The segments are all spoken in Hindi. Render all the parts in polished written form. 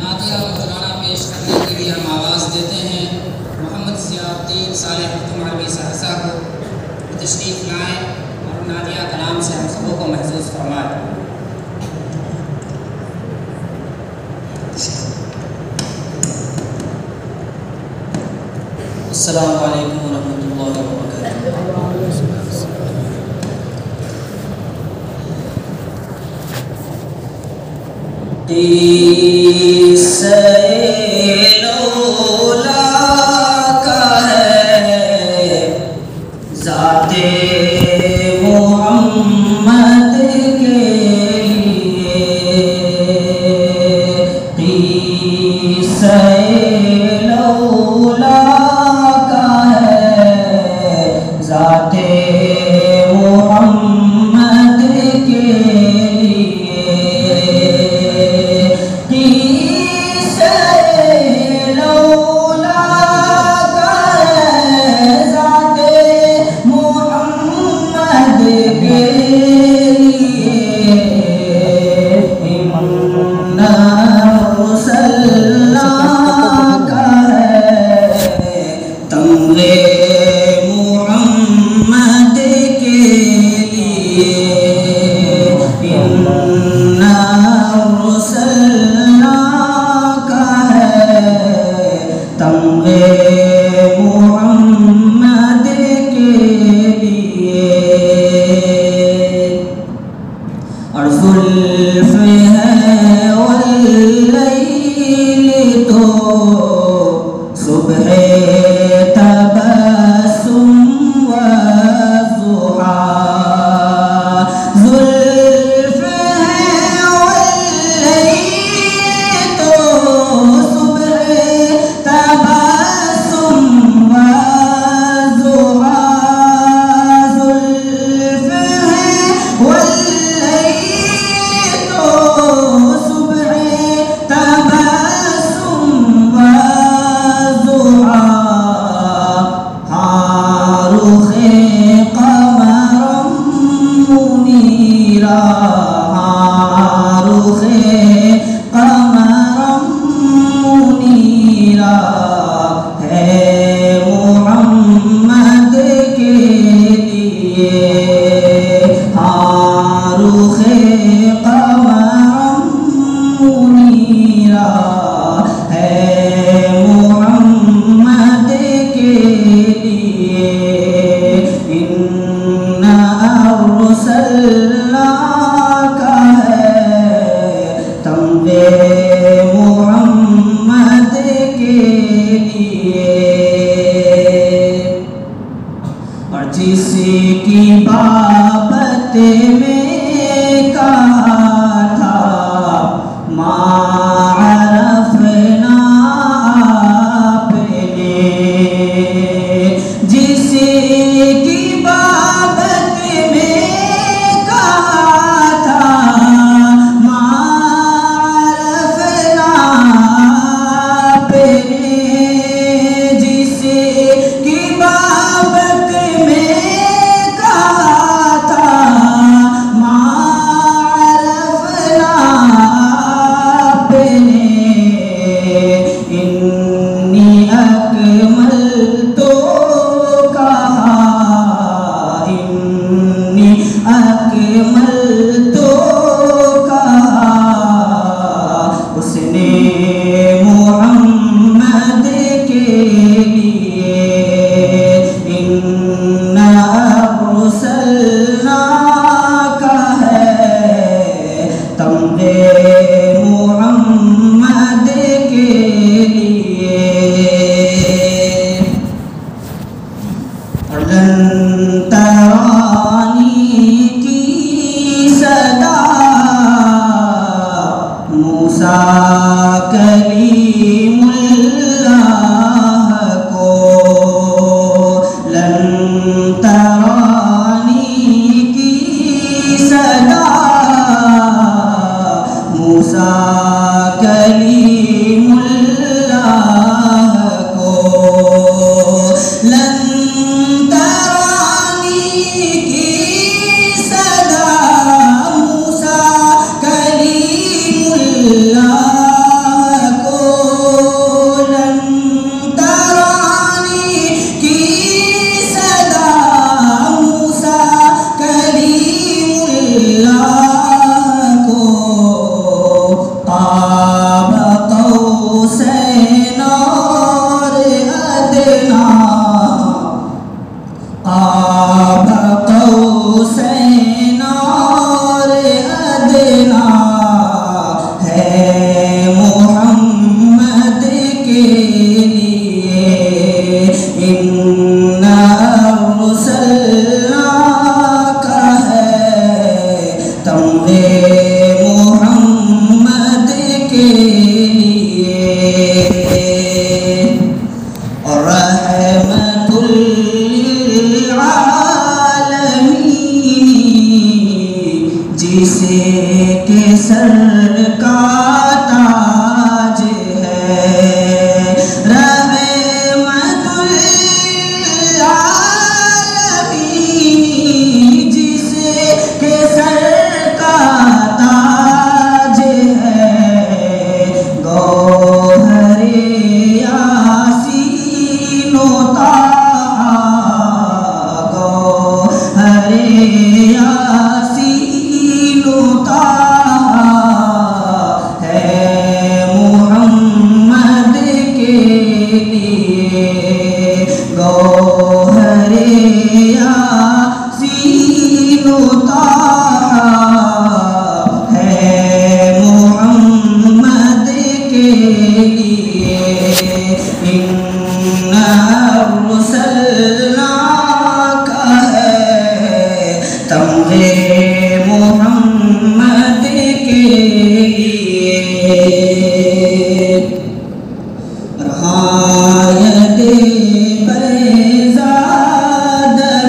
नातिया व तराना पेश करने के लिए हम आवाज़ देते हैं मोहम्मद ज़ियाउद्दीन सालेह मखदूम सहरसा को तशरीफ़ लाएँ और नातिया कलाम से हम सबों को महसूस फरमाएँ। अस्सलामु अलैकुम व रहमतुल्लाहि व बरकातुहू। लौला का है ज़ाते मोहम्मद के लिए लौला का है ज़ाते मोहम्मद के जिसकी बाबत में कहा था मारफना आपने, जिसकी बाबत में कहा था मारफना आपने, जिसकी बाबत में कौसैन और अदना, क़ाब कौसैन और अदना है मोहम्मद के लिए। इन्ना अर्सलनाका है तमग़े मोहम्मद के लिए। और रहमतुल लिल आलमीन जिसे के सर का ताज है। रहमतुल लिल आलमीन जिसे के सर का ताज है। गौहरे यासीन व ताहा, गौहरे यासीन व ताहा है मोहम्मद के लिए। गौहरे यासीन व ताहा है मोहम्मद के लिए। इन्ना अर्सलनाका है तमग़े मोहम्मद के लिए। रहायते बैज़ाद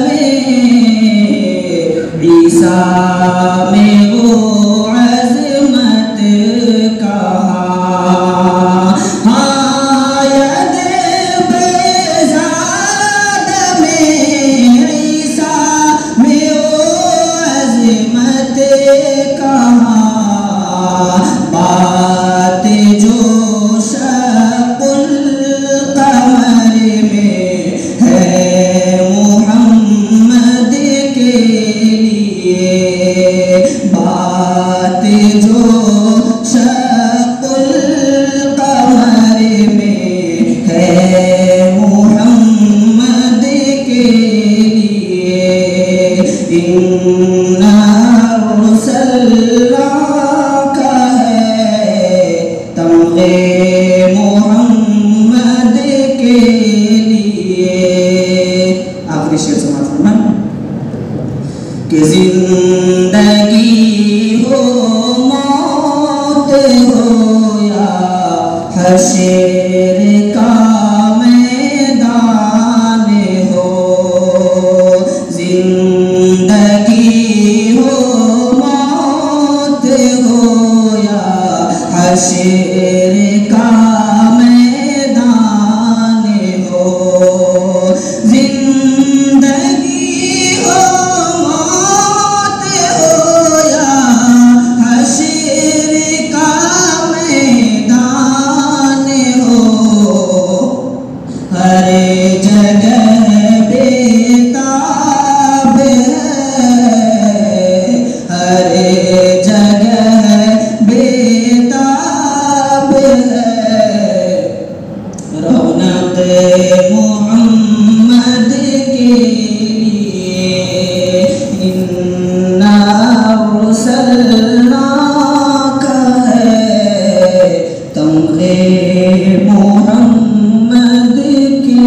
में ईसा में वो अज़मत कहाँ। हायते बैज़ाद में ईसा में वो अज़मत कहाँ। बात जो शक़ुल क़मर में है मोहम्मद के लिए। बात जो शक़ुल क़मर में है मोहम्मद के लिए। इन्ना अर्सलनाका है तमग़े मोहम्मद के लिए। आखिरी शेर समाप्त फरमाएं कि जिंदगी हो मौत हो या हश्र का मैदान हो। जिंदगी हो मौत हो या हश्र का मैदान हो। जिंदगी हो मौत हो या हश्र का मैदान हो। हर जगह बेताब है, हर जगह बेताब है। रौनक मोहम्मद के लिए। इन्ना अर्सलनाका है तमग़े मोहम्मद के